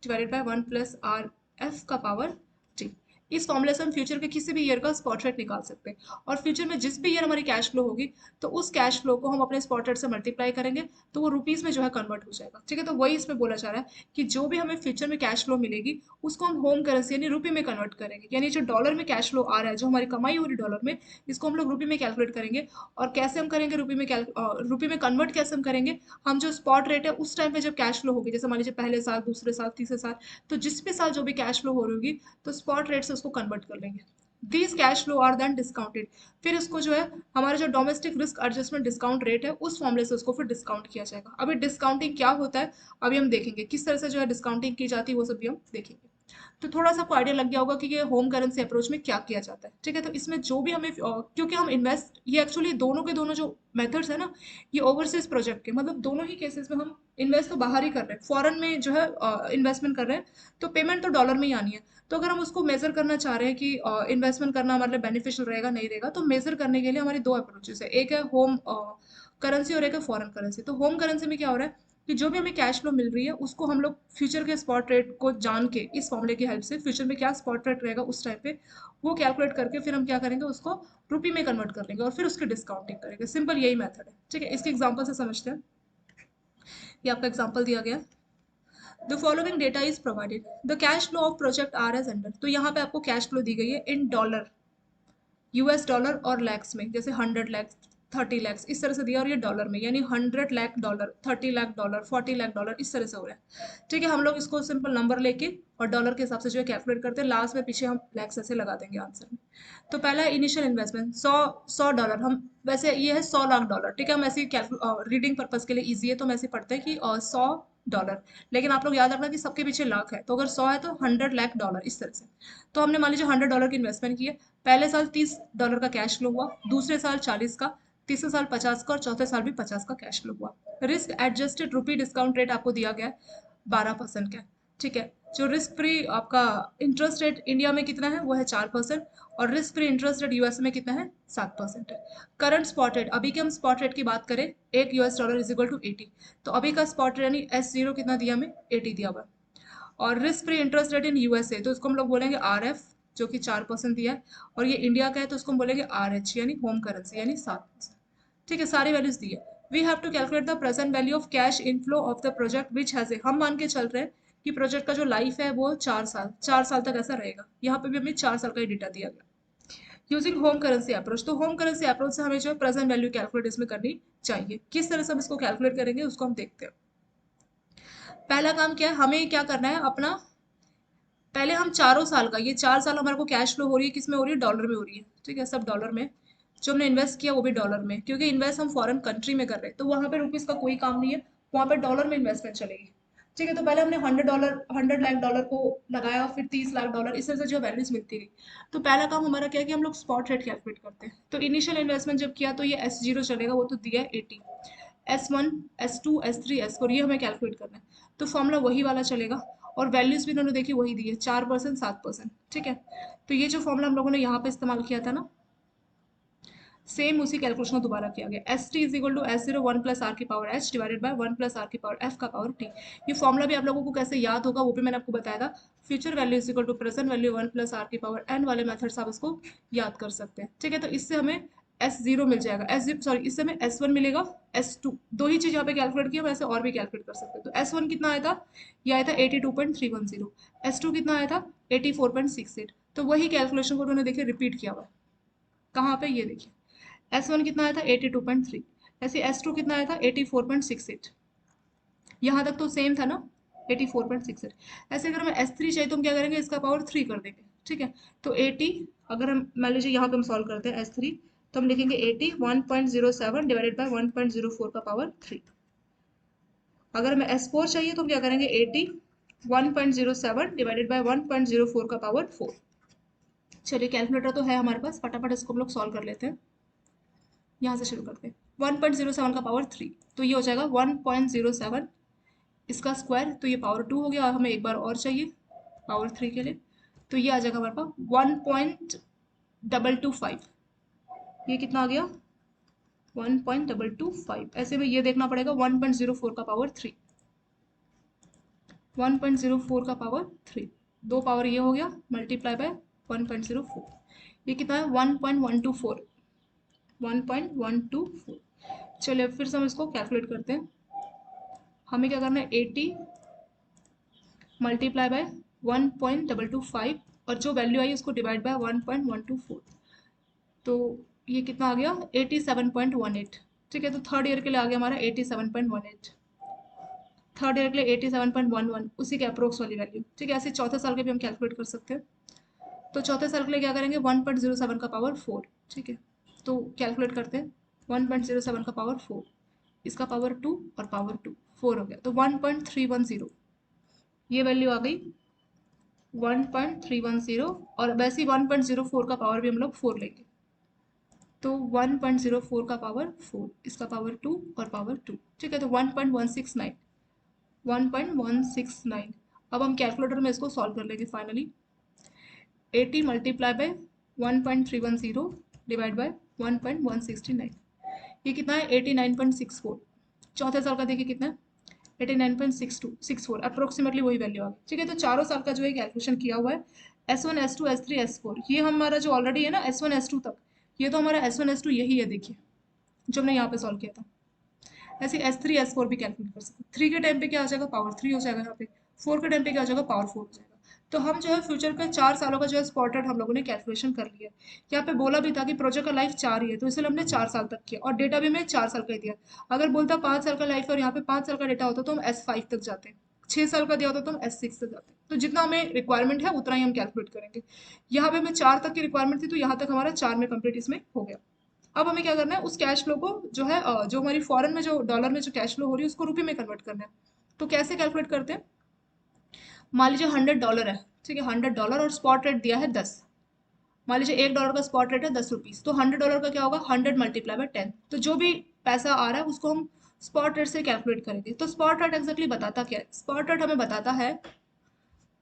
divided by 1+RF का पावर टी। इस फॉर्मूले से हम फ्यूचर के किसी भी ईयर का स्पॉट रेट निकाल सकते हैं। और फ्यूचर में जिस भी ईयर हमारी कैश फ्लो होगी, तो उस कैश फ्लो को हम अपने स्पॉट रेट से मल्टीप्लाई करेंगे, तो वो रुपीज़ में जो है कन्वर्ट हो जाएगा। ठीक है, तो वही इसमें बोला जा रहा है कि जो भी हमें फ्यूचर में कैश फ्लो मिलेगी, उसको हम होम करेंसी यानी रुपये में कन्वर्ट करेंगे। यानी जो डॉलर में कैश फ्लो आ रहा है, जो हमारी कमाई हो रही है डॉलर में, इसको हम लोग रुपये में कैलकुलेट करेंगे। और कैसे हम करेंगे रुपये में कन्वर्ट कैसे हम करेंगे, हम जो स्पॉट रेट है उस टाइम पे जब कैश फ्लो होगी, जैसे मान लीजिए पहले साल, दूसरे साल, तीसरे साल, तो जिस भी साल जो भी कैश फ्लो हो रही होगी, तो स्पॉट रेट से उसको कन्वर्ट कर लेंगे। These cash flow are then discounted. फिर इसको जो है हमारा जो domestic risk adjustment discount rate है, उस फॉर्मूले से उसको फिर डिस्काउंट किया जाएगा। अभी डिस्काउंटिंग क्या होता है अभी हम देखेंगे, किस तरह से जो है डिस्काउंटिंग की जाती है, वो सब भी हम देखेंगे। तो थोड़ा सा आपको आइडिया लग गया होगा कि ये होम करेंसी अप्रोच में क्या किया जाता है। ठीक है, तो इसमें जो भी हमें क्योंकि हम इन्वेस्ट, ये एक्चुअली दोनों के दोनों जो मेथड्स है ना, ये ओवरसीज प्रोजेक्ट के, मतलब दोनों ही केसेस में हम इन्वेस्ट तो बाहर ही कर रहे हैं, फॉरेन में जो है इन्वेस्टमेंट कर रहे हैं, तो पेमेंट तो डॉलर में ही आनी है। तो अगर हम उसको मेजर करना चाह रहे हैं कि इन्वेस्टमेंट करना हमारे लिए बेनिफिशियल रहेगा नहीं रहेगा, तो मेजर करने के लिए हमारी दो अप्रोचेस है, एक है होम करेंसी और एक है फॉरेन करेंसी। तो होम करेंसी में क्या हो रहा है कि जो भी हमें कैश फ्लो मिल रही है उसको हम लोग फ्यूचर के स्पॉट रेट को जान के, इस फॉर्मूले की हेल्प से फ्यूचर में क्या स्पॉट रेट रहेगा उस टाइम पे वो कैलकुलेट करके फिर हम क्या करेंगे, उसको रुपी में कन्वर्ट कर लेंगे और फिर उसकी डिस्काउंटिंग करेंगे। सिंपल यही मेथड है। ठीक है, इसके एग्जांपल से समझते हैं। ये आपका एग्जांपल दिया गया, the following data is provided, the cash flow of project are as under. तो यहाँ पे आपको कैश फ्लो दी गई है इन डॉलर, यूएस डॉलर और लैक्स में, जैसे 100 लाख, 30 लाख इस तरह से दिया, और ये डॉलर में, यानी 100 lakh dollar, 30 lakh dollar, 40 lakh dollar, इस तरह से हो रहा है। ठीक है, हम लोग इसको सिंपल नंबर लेके और डॉलर के हिसाब से जो है कैलकुलेट करते हैं, लास्ट में पीछे हम लैक्स ऐसे लगा देंगे आंसर में। तो पहला इनिशियल इन्वेस्टमेंट 100 डॉलर, हम वैसे ये है 100 लाख डॉलर। ठीक है, हम ऐसे रीडिंग पर्पज के लिए ईजी है तो हम ऐसे पढ़ते हैं कि 100 डॉलर, लेकिन आप लोग याद रखना कि सबके पीछे लाख है, तो अगर 100 है तो 100 लाख डॉलर इस तरह से। तो हमने मान लीजिए 100 डॉलर की इन्वेस्टमेंट की है, पहले साल 30 डॉलर का कैश फ्लो हुआ, दूसरे साल 40 का, तीसरे साल 50 का और चौथे साल भी 50 का कैश फ्लो हुआ। रिस्क एडजस्टेड रुपी डिस्काउंट रेट आपको दिया गया है 12% का। ठीक है, जो रिस्क फ्री आपका इंटरेस्ट रेट इंडिया में कितना है वो है 4%, और risk free interest rate US में कितना है 7% है। करंट स्पॉट रेट, अभी के हम स्पॉट रेट की बात करें, एक US dollar is equal to 80, तो अभी का स्पॉट रेट यानी S0 कितना दिया हमें, 80 दिया हुआ। और risk free interest rate in USA, तो इसको हम लोग बोलेंगे RF, जो कि 4% दिया है, और ये इंडिया का है तो उसको हम बोलेंगे RH यानी होम करेंसी, यानी 7%। ठीक है, सारी वैल्यूज दी है। We have to calculate the present value of cash inflow of the project which has a, हम मान के चल रहे हैं कि प्रोजेक्ट का जो लाइफ है वो 4 साल, 4 साल तक ऐसा रहेगा। यहाँ पे भी हमें 4 साल का ही डेटा दिया गया। यूजिंग होम करेंसी अप्रोच, तो होम करेंसी अप्रोच से हमें जो है प्रेजेंट वैल्यू कैलकुलेट इसमें करनी चाहिए। किस तरह से हम इसको कैलकुलेट करेंगे उसको हम देखते हैं। पहला काम क्या है, हमें क्या करना है अपना, पहले हम 4 साल का, ये 4 साल हमारे को कैश फ्लो हो रही है, किस में हो रही है, डॉलर में हो रही है। ठीक है, सब डॉलर में, जो हमने इन्वेस्ट किया वो भी डॉलर में, क्योंकि इन्वेस्ट हम फॉरेन कंट्री में कर रहे हैं तो वहां पे रुपीज का कोई काम नहीं है, वहां पे डॉलर में इन्वेस्टमेंट चलेगी। ठीक है, तो पहले हमने 100 डॉलर, 100 लाख डॉलर को लगाया, फिर 30 लाख डॉलर, इस तरह से जो वैल्यूज मिलती गई। तो पहला काम हमारा क्या है कि हम लोग स्पॉट रेट कैलकुलेट करते हैं। तो इनिशियल इन्वेस्टमेंट जब किया तो ये S0 चलेगा, वो तो दिया है 80, S1, S2, S3, S4, ये हमें कैलकुलेट करना है, तो फॉर्मूला वही वाला चलेगा। और वैल्यूज भी उन्होंने देखी वही दी है, 4%, 7%। ठीक है, तो ये जो फॉर्मूला हम लोगों ने यहाँ पे इस्तेमाल किया था ना, सेम उसी कैलकुलेशन को दोबारा किया गया। S3 is equal to S0 1 plus R की power H divided by 1 plus R की पावर F का पावर T। ये फॉर्मूला भी आप लोगों को कैसे याद होगा वो भी मैंने आपको बताया था। Future value is equal to present value 1 plus R की पावर N वाले मेथड से आप इसको याद कर सकते हैं। ठीक है, तो इससे हमें S0 मिल जाएगा, S0 सॉरी, इससे हमें S1 मिलेगा, S2, दो ही चीज यहाँ पे कैलकुलेट किया, वैसे और भी कैलकुलेट कर सकते हैं। तो S1 कितना आया था, ये आया था 82.310, S2 कितना आया था 84.68। तो वही कैलकुलेशन को उन्होंने देखिए रिपीट किया हुआ है, कहाँ पे, ये देखिए, S1 कितना आया था 82.3, ऐसे S2 कितना आया था 84.68, यहाँ तक तो सेम था ना, 84.68। ऐसे अगर हमें S3 चाहिए तो हम क्या करेंगे, इसका पावर 3 कर देंगे। ठीक है, तो 80, अगर हम मान लीजिए यहाँ पे हम सॉल्व करते हैं S3, तो हम लिखेंगे 80 1.07 डिवाइडेड बाय 1.04 का पावर 3। अगर हमें S4 चाहिए तो हम क्या करेंगे, 80 1.07 डिवाइडेड बाय 1.04 का पावर 4। चलिए, कैलकुलेटर तो है हमारे पास, फटाफट इसको हम लोग सॉल्व कर लेते हैं। यहाँ से शुरू करते हैं, 1.07 का पावर 3, तो ये हो जाएगा 1.07, इसका स्क्वायर, तो ये पावर 2 हो गया, और हमें एक बार और चाहिए पावर 3 के लिए, तो ये आ जाएगा हमारे पास 1.225। ये कितना आ गया, 1.225। ऐसे में ये देखना पड़ेगा 1.04 का पावर 3, 1.04 का पावर 3, दो पावर ये हो गया, मल्टीप्लाई बाय 1.04, ये कितना है 1.124, 1.124। चलिए फिर से हम इसको कैलकुलेट करते हैं। हमें क्या करना है, 80 मल्टीप्लाई बाय 1.225, और जो वैल्यू आई उसको डिवाइड बाय 1.124, तो ये कितना आ गया 87.18। ठीक है, तो थर्ड ईयर के लिए आ गया हमारा 87.18, थर्ड ईयर के लिए 87.11, उसी के अप्रोक्स वाली वैल्यू। ठीक है, ऐसे चौथे साल के भी हम कैलकुलेट कर सकते हैं। तो चौथे साल के लिए क्या करेंगे, 1.07 का पावर 4। ठीक है, तो कैलकुलेट करते हैं, 1.07 का पावर 4, इसका पावर 2 और पावर 2, 4 हो गया, तो 1.310, ये वैल्यू आ गई 1.310 और वैसे ही 1.04 का पावर भी हम लोग 4 लेंगे, तो 1.04 का पावर 4, इसका पावर 2 और पावर 2, ठीक है, तो 1.169, 1.169। अब हम कैलकुलेटर में इसको सॉल्व कर लेंगे finally. 80 multiply by 1.310 divide by 1.169, ये कितना है 89.64। चौथे साल का देखिए कितना है 89.6264, अप्रोक्सीमेटली वही वैल्यू आ गई, ठीक है। तो चारों साल का जो है कैलकुलेशन किया हुआ है, S1 S2 S3 S4, ये हमारा जो ऑलरेडी है ना S1 S2 तक, ये तो हमारा S1 S2 यही है, देखिए जो हमने यहाँ पे सॉल्व किया था। ऐसे S3 S4 भी कैलकुलेट कर सकते हैं। 3 के टाइम पे क्या आ जाएगा, पावर 3 हो जाएगा यहाँ पे। 4 के टाइम पे क्या आ जाएगा, पावर 4 हो जाएगा। तो हम जो है फ्यूचर के 4 सालों का जो है स्पॉट रेट हम लोगों ने कैलकुलेशन कर लिया। यहाँ पे बोला भी था कि प्रोजेक्ट का लाइफ 4 ही है, तो इसलिए हमने 4 साल तक किया और डेटा भी हमें 4 साल का ही दिया। अगर बोलता 5 साल का लाइफ और यहाँ पे 5 साल का डेटा होता तो हम S5 तक जाते, 6 साल का दिया होता तो हम S6 तक जाते। तो जितना हमें रिक्वायरमेंट है उतना ही हम कैलकुलेट करेंगे। यहाँ पे हमें 4 तक की रिक्वायरमेंट थी, तो यहाँ तक हमारा 4 में कंप्लीट इसमें हो गया। अब हमें क्या करना है, उस कैश फ्लो को जो है जो हमारी फॉरेन में जो डॉलर में जो कैश फ्लो हो रही है उसको रुपये में कन्वर्ट करना है। तो कैसे कैलकुलेट करते हैं, मान लीजिए $100 है, ठीक है, $100 और स्पॉट रेट दिया है 10। मान लीजिए $1 का स्पॉट रेट है 10 रुपीज़, तो $100 का क्या होगा 100 मल्टीप्लाई बाय 10। तो जो भी पैसा आ रहा है उसको हम स्पॉट रेट से कैलकुलेट करेंगे। तो स्पॉट रेट एक्जैक्टली बताता क्या है, स्पॉट रेट हमें बताता है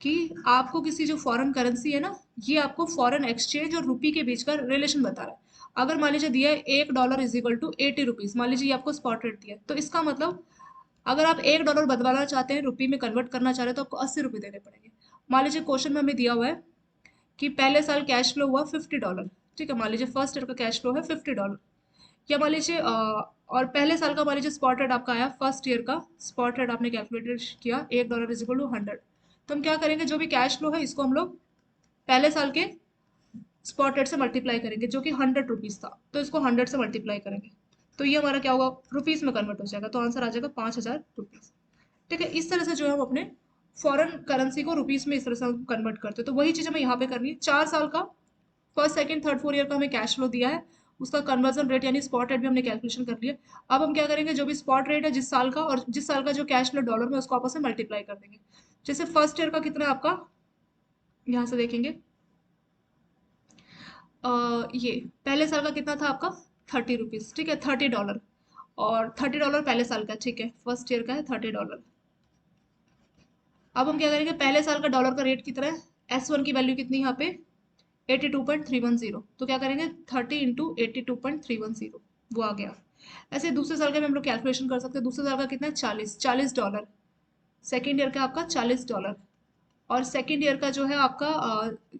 कि आपको किसी जो फॉरेन करेंसी है ना, ये आपको फॉरेन एक्सचेंज और रुपी के बीच का रिलेशन बता रहा है। अगर मान लीजिए दिया है $1 इज इक्वल टू 80 रुपीज़, मान लीजिए ये आपको स्पॉट रेट दिया है, तो इसका मतलब अगर आप $1 बदलवाना चाहते हैं, रुपी में कन्वर्ट करना चाह रहे हैं, तो आपको 80 रुपये देने पड़ेंगे। मान लीजिए क्वेश्चन में हमें दिया हुआ है कि पहले साल कैश फ्लो हुआ $50, ठीक है, मान लीजिए फर्स्ट ईयर का कैश फ्लो है $50, या मान लीजिए और पहले साल का मान लीजिए स्पॉट रेट आपका आया, फर्स्ट ईयर का स्पॉट रेट आपने कैलकुलेट किया $1 इज इक्वल टू 100। तो हम क्या करेंगे, जो भी कैश फ्लो है इसको हम लोग पहले साल के स्पॉट रेट से मल्टीप्लाई करेंगे, जो कि 100 रुपीज़ था, तो इसको 100 से मल्टीप्लाई करेंगे, तो ये हमारा क्या होगा, रुपीज़ में कन्वर्ट हो जाएगा, तो आंसर आ जाएगा 5000 रुपीज़। ठीक है, इस तरह से जो है हम अपने फॉरेन करेंसी को रुपीज़ में इस तरह से हम कन्वर्ट करते हैं। तो वही चीज़ हमें यहाँ पे करनी है। 4 साल का first second third four year का हमें कैश फ्लो दिया है, उसका कन्वर्जन रेट यानी स्पॉट रेट भी हमने कैलकुलेशन कर लिया। अब हम क्या करेंगे, जो भी स्पॉट रेट है जिस साल का और जिस साल का जो कैश फ्लो डॉलर में, उसको आपस में मल्टीप्लाई कर देंगे। जैसे फर्स्ट ईयर का कितना है आपका, यहाँ से देखेंगे, ये पहले साल का कितना था आपका 30 रुपीज़, ठीक है, $30, और $30 पहले साल का, ठीक है, फर्स्ट ईयर का है $30। अब हम क्या करेंगे, पहले साल का डॉलर का रेट कितना है, S1 की वैल्यू कितनी है यहाँ पे 82.310, तो क्या करेंगे 30 इंटू 82.310, वो आ गया। ऐसे दूसरे साल का भी हम लोग कैलकुलेशन कर सकते हैं। दूसरे साल का कितना है 40 $40, सेकेंड ईयर का आपका $40, और सेकेंड ईयर का जो है आपका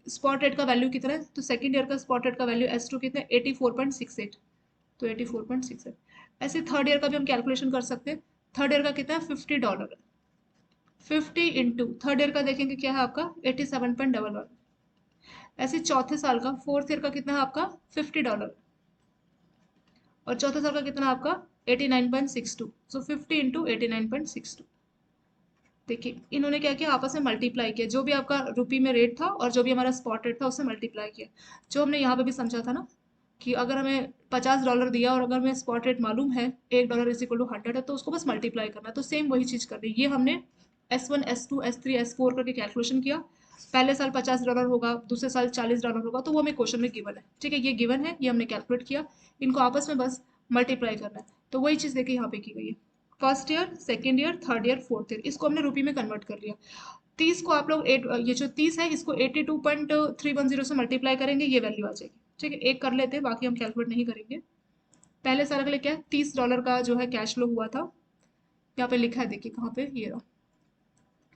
स्पॉट रेट का वैल्यू कितना है, तो सेकेंड ईयर का स्पॉट रेट का वैल्यू S2 कितना है 84.68, तो 84.68। ऐसे थर्ड ईयर का भी हम कैलकुलेशन कर सकते हैं। थर्ड ईयर का कितना है $50, 50 इंटू थर्ड ईयर का देखेंगे क्या है आपका 87.11। ऐसे चौथे साल का फोर्थ ईयर का कितना है आपका $50, और चौथे साल का कितना है आपका 89.62, सो 50 इंटू 89.62। देखिए इन्होंने क्या किया, आपस में मल्टीप्लाई किया, जो भी आपका रुपी में रेट था और जो भी हमारा स्पॉट रेट था उससे मल्टीप्लाई किया। जो हमने यहाँ पे भी समझा था ना कि अगर हमें $50 दिया और अगर हमें स्पॉट रेट मालूम है $1 इज इक्वल टू 100 है, तो उसको बस मल्टीप्लाई करना है। तो सेम वही चीज़ कर रही है, ये हमने S1 S2 S3 S4 करके कैलकुलेशन किया। पहले साल $50 होगा, दूसरे साल $40 होगा, तो वो हमें क्वेश्चन में गिवन है, ठीक है, ये गिवन है, ये हमने कैलकुलेट किया, इनको आपस में बस मल्टीप्लाई करना है। तो वही चीज़ देखिए यहाँ पे की गई है, first year second year third year fourth year, इसको हमने रुपये में कन्वर्ट कर लिया। 30 को आप लोग ये जो 30 है इसको 82.310 से मल्टीप्लाई करेंगे, ये वैल्यू आ जाएगी, ठीक है। एक कर लेते हैं, बाकी हम कैलकुलेट नहीं करेंगे। पहले साल के लिए क्या है, $30 का जो है कैश फ्लो हुआ था, यहाँ पे लिखा है, देखिए कहाँ पे, ये रहा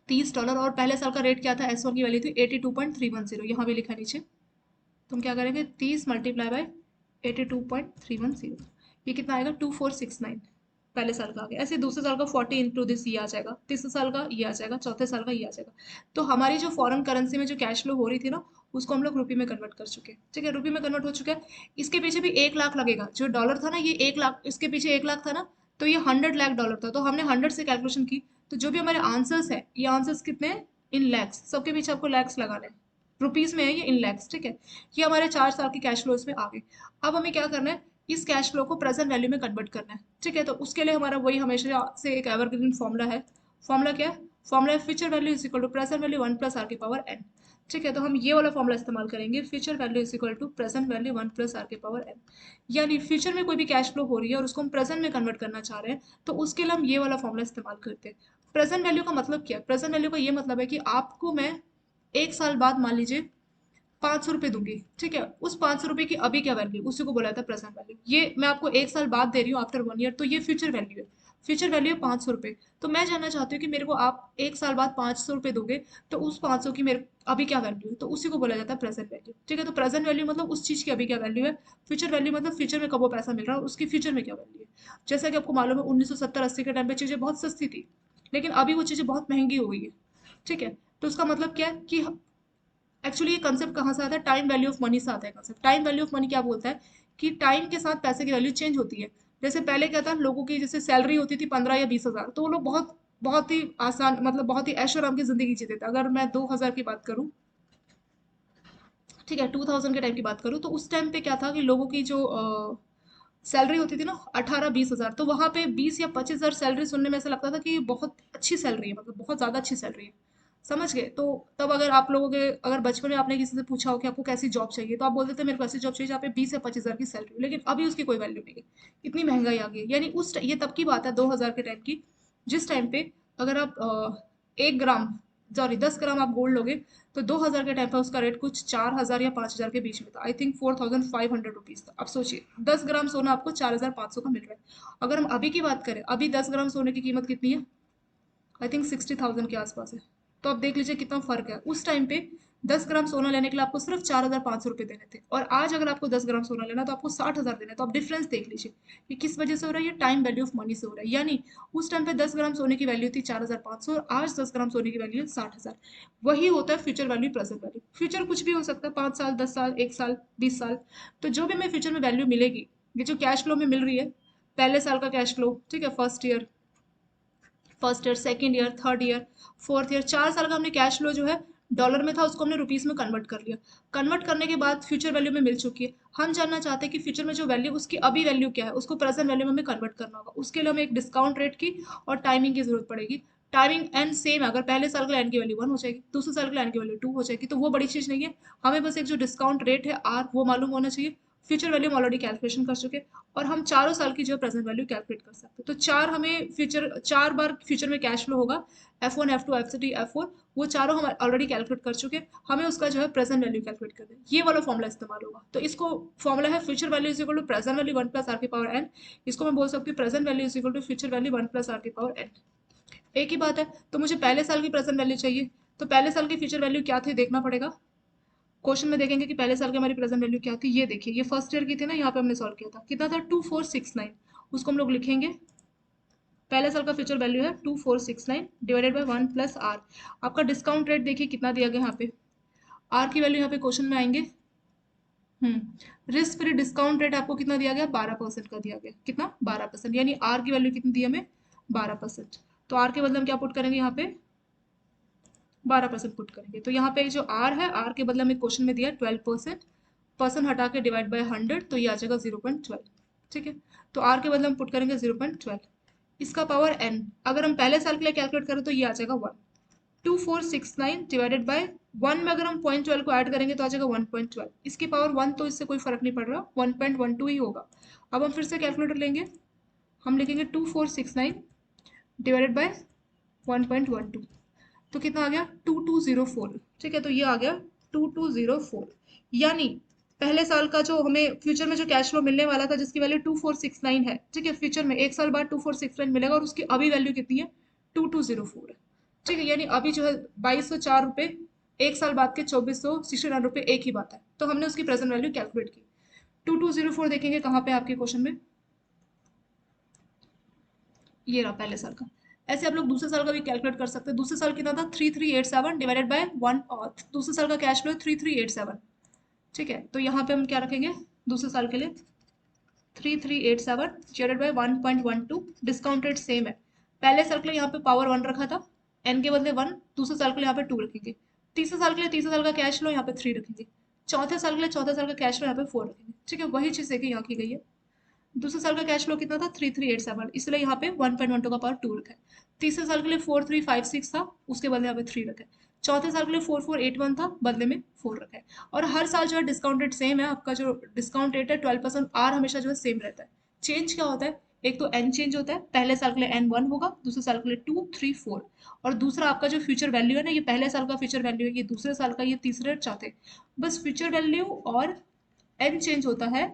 $30, और पहले साल का रेट क्या था, S1 की वैल्यू थी 82.310, यहाँ भी लिखा है नीचे। तो हम क्या करेंगे 30 मल्टीप्लाई बाय 82.310, ये कितना आएगा 2469, पहले साल का आ गया। ऐसे दूसरे साल का 40 इंटू दिस, ये आ जाएगा, तीसरे साल का ये आ जाएगा, चौथे साल का ये आ जाएगा। तो हमारी जो फॉरेन करेंसी में जो कैश फ्लो हो रही थी ना, उसको हम लोग रुपये में कन्वर्ट कर चुके हैं, ठीक है, रुपये में कन्वर्ट हो चुका है। इसके पीछे भी 1 लाख लगेगा, जो डॉलर था ना ये 1 लाख, इसके पीछे 1 लाख था ना, तो ये 100 लाख डॉलर था, तो हमने 100 से कैलकुलेशन की। तो जो भी हमारे आंसर्स है, ये आंसर्स कितने हैं इन लैक्स, सबके पीछे आपको लैक्स लगाने हैं, रुपीज में है ये इन लैक्स, ठीक है। ये हमारे 4 साल के कैश फ्लो इसमें आ गए। अब हमें क्या करना है, इस कैश फ्लो को प्रेजेंट वैल्यू में कन्वर्ट करना है, ठीक है। तो उसके लिए हमारा वही हमेशा से एक एवरग्रीन फॉर्मूला है। फॉर्मूला क्या है, फॉर्मूला है future value is equal to present value 1 + r⁴n। ठीक है, तो हम ये वाला फॉर्मूला इस्तेमाल करेंगे, future value is equal to present value 1 plus R के पावर एन। यानी फ्यूचर में कोई भी कैश फ्लो हो रही है और उसको हम प्रेजेंट में कन्वर्ट करना चाह रहे हैं, तो उसके लिए हम ये वाला फॉर्मूला इस्तेमाल करते हैं। प्रेजेंट वैल्यू का मतलब क्या है? प्रेजेंट वैल्यू का ये मतलब है कि आपको मैं 1 साल बाद मान लीजिए 500 रुपये दूंगी, ठीक है, उस 500 रुपये की अभी क्या वैल्यू, उसी को बोला जाता है प्रेजेंट वैल्यू। ये मैं आपको 1 साल बाद दे रही हूँ, आफ्टर 1 ईयर, तो ये फ्यूचर वैल्यू है। फ्यूचर वैल्यू है 500 रुपये। तो मैं जानना चाहती हूँ कि मेरे को आप 1 साल बाद 500 रुपये दोगे, तो उस 500 की मेरे अभी क्या वैल्यू है, तो उसी को बोला जाता है प्रेजेंट वैल्यू। ठीक है, तो प्रेजेंट वैल्यू मतलब उस चीज़ की अभी क्या वैल्यू है। फ्यूचर वैल्यू मतलब फ्यूचर में कब वो पैसा मिल रहा है और उसकी फ्यूचर में क्या वैल्यू है। जैसा कि आपको मालूम है 1970-80 के टाइम पे चीज़ें बहुत सस्ती थी, लेकिन अभी वो चीज़ें बहुत महंगी हो गई है। ठीक है, तो उसका मतलब क्या है कि एक्चुअली ये कंसेप्ट कहाँ से आता है, टाइम वैल्यू ऑफ मनी से आता है concept. Time value of money क्या बोलता है कि टाइम के साथ पैसे की वैल्यू चेंज होती है। जैसे पहले क्या था, लोगों की जैसे सैलरी होती थी 15 या 20 हज़ार, तो वो लोग बहुत बहुत ही आसान, मतलब बहुत ही ऐशो आराम की जिंदगी जीते थे। अगर मैं 2000 की बात करूँ, ठीक है, 2000 के टाइम की बात करूँ, तो उस टाइम पे क्या था कि लोगों की जो सैलरी होती थी ना 18-20 हज़ार, तो वहाँ पे 20 या 25 हज़ार सैलरी सुनने में ऐसा लगता था कि बहुत अच्छी सैलरी है, मतलब बहुत ज़्यादा अच्छी सैलरी है। समझ गए? तो तब अगर आप लोगों के, अगर बचपन में आपने किसी से पूछा हो कि आपको कैसी जॉब चाहिए, तो आप बोलते थे मेरे को ऐसी जॉब चाहिए जहाँ पे 20 या 25 हज़ार की सैलरी हो। लेकिन अभी उसकी कोई वैल्यू नहीं है, इतनी महंगाई आ गई है। यानी ये तब की बात है 2000 के टाइम की, जिस टाइम पे अगर आप 1 ग्राम, सॉरी 10 ग्राम आप गोल्ड लोगे, तो 2000 के टाइम पर उसका रेट कुछ 4000 या 5000 के बीच में था। आई थिंक 4500 रुपीज था। अब सोचिए 10 ग्राम सोना आपको 4500 का मिल रहा है। अगर हम अभी की बात करें, अभी 10 ग्राम सोने की कीमत कितनी है? आई थिंक 60,000 के आसपास है। तो आप देख लीजिए कितना फर्क है। उस टाइम पे 10 ग्राम सोना लेने के लिए आपको सिर्फ 4500 रुपये देने थे, और आज अगर आपको 10 ग्राम सोना लेना तो आपको 60,000 देने। तो आप डिफरेंस देख लीजिए कि किस वजह से हो रहा है। ये टाइम वैल्यू ऑफ मनी से हो रहा है। यानी उस टाइम पे 10 ग्राम सोने की वैल्यू थी 4500, और आज 10 ग्राम सोने की वैल्यू है 60,000। वही होता है future value, present value. Future कुछ भी हो सकता है, 5 साल, 10 साल, 1 साल, 20 साल। तो जो भी हमें फ्यूचर में वैल्यू मिलेगी, ये जो कैश फ्लो में मिल रही है, पहले साल का कैश फ्लो, ठीक है, first year, second year, third year, fourth year, 4 साल का हमने कैश फ्लो जो है डॉलर में था, उसको हमने रुपीस में कन्वर्ट कर लिया। कन्वर्ट करने के बाद फ्यूचर वैल्यू में मिल चुकी है। हम जानना चाहते हैं कि फ्यूचर में जो वैल्यू, उसकी अभी वैल्यू क्या है, उसको प्रेजेंट वैल्यू में हमें कन्वर्ट करना होगा। उसके लिए हमें एक डिस्काउंट रेट की और टाइमिंग की जरूरत पड़ेगी। टाइमिंग एन सेम है, अगर पहले साल के लिए एन की वैल्यू 1 हो जाएगी, दूसरे साल के लिए एन की वैल्यू 2 हो जाएगी, तो वो बड़ी चीज़ नहीं है। हमें बस एक जो डिस्काउंट रेट है आर, वो मालूम होना चाहिए। फ्यूचर वैल्यू हम ऑलरेडी कैलकुलेशन कर चुके, और हम चारों साल की जो प्रेजेंट वैल्यू कैलकुलेट कर सकते हैं। तो हमें फ्यूचर, 4 बार फ्यूचर में कैश फ्लो होगा, F1, F2, F3, F4, वो चारों हम ऑलरेडी कैलकुलेट कर चुके। हमें उसका जो है प्रेजेंट वैल्यू कैलकुलेट करना है, ये वाला फॉर्मूला इस्तेमाल होगा। तो इसको फॉर्मूला है future value is equal to present value 1 plus R की पावर एन। इसको मैं बोल सकती हूँ present value is equal to future value 1 plus R की पावर एन। एक ही बात है। तो मुझे पहले साल की प्रेजेंट वैल्यू चाहिए, तो पहले साल की फ्यूचर वैल्यू क्या थी देखना पड़ेगा। क्वेश्चन में देखेंगे कि पहले साल की हमारी प्रेजेंट वैल्यू क्या थी। ये देखिए, ये फर्स्ट ईयर की थी ना, यहाँ पे हमने सॉल्व किया था, कितना था 2469। उसको हम लोग लिखेंगे, पहले साल का फ्यूचर वैल्यू है 2469 डिवाइडेड बाय 1 प्लस आर। आपका डिस्काउंट रेट देखिए कितना दिया गया यहाँ पे, आर की वैल्यू यहाँ पे क्वेश्चन में आएंगे। रिस्क फ्री डिस्काउंट रेट आपको कितना दिया गया, 12% का दिया गया। कितना, 12%। यानी आर की वैल्यू कितनी दी हमें, 12%। तो आर के बदले हम क्या पुट करेंगे यहाँ पे, 12% पुट करेंगे। तो यहाँ पे जो आर है, आर के बदले हमें क्वेश्चन में दिया 12%, परसेंट हटा के डिवाइड बाय 100, तो ये आ जाएगा 0.12। ठीक है, तो आर के बदले हम पुट करेंगे 0.12। इसका पावर एन, अगर हम पहले साल के लिए कैलकुलेट करें तो ये आ जाएगा 1। 2469 डिवाइडेड बाय 1 में अगर हम 0.12 को ऐड करेंगे तो आ जाएगा 1.12। इसकी पावर 1, तो इससे कोई फर्क नहीं पड़ रहा, 1.12 ही होगा। अब हम फिर से कैलकुलेटर लेंगे, हम लिखेंगे 2469 डिवाइडेड बाय 1.12, तो कितना आ गया 2204। ठीक है, तो ये आ गया 2204। यानी पहले साल का जो हमें फ्यूचर में जो कैश फ्लो मिलने वाला था, जिसकी वैल्यू 2469 है, ठीक है, फ्यूचर में 1 साल बाद 2469 मिलेगा, और उसकी अभी वैल्यू कितनी है, 2204 है। ठीक है, यानी अभी जो है 2204 रुपये, 1 साल बाद के 2469 रुपये, एक ही बात है। तो हमने उसकी प्रेजेंट वैल्यू कैलकुलेट की। 2204 देखेंगे कहाँ पे आपके क्वेश्चन में, ये रहा पहले साल का। ऐसे आप लोग दूसरे साल का भी कैलकुलेट कर सकते हैं। दूसरे साल कितना था, 3387 डिवाइडेड बाय 1, और दूसरे साल का कैश फ्लो 3387। ठीक है, तो यहाँ पे हम क्या रखेंगे दूसरे साल के लिए, 3387 divided by 1.12। Discount rate same है, पहले साल के लिए यहाँ पे पावर 1 रखा था, एन के बदले 1। दूसरे साल के लिए यहाँ पे 2 रखेंगे। तीसरे साल के लिए तीसरे साल का कैश फ्लो यहाँ पे 3 रखेंगे। चौथे साल के लिए चौथे साल का कैश फ्लो यहाँ पे 4 रखेंगे। ठीक है, वही चीज़ देखिए यहाँ की गई है। दूसरे साल का कैश फ्लो कितना था, 3387, इसलिए यहाँ पे 1.12 का पावर 2 रखा है। तीसरे साल के लिए 4356 था, उसके बदले यहाँ पे 3 रखा है। चौथे साल के लिए 4481 था, बदले में 4 रखा है। और हर साल जो है डिस्काउंट रेट सेम है, आपका जो डिस्काउंट रेट है 12%, आर हमेशा जो है सेम रहता है। चेंज क्या होता है, एक तो एन चेंज होता है, पहले साल के लिए एन 1 होगा, दूसरे साल के लिए 2 3 4, और दूसरा आपका जो फ्यूचर वैल्यू है ना, ये पहले साल का फ्यूचर वैल्यू है, ये दूसरे साल का, ये तीसरे और चौथे, बस फ्यूचर वैल्यू और एन चेंज होता है,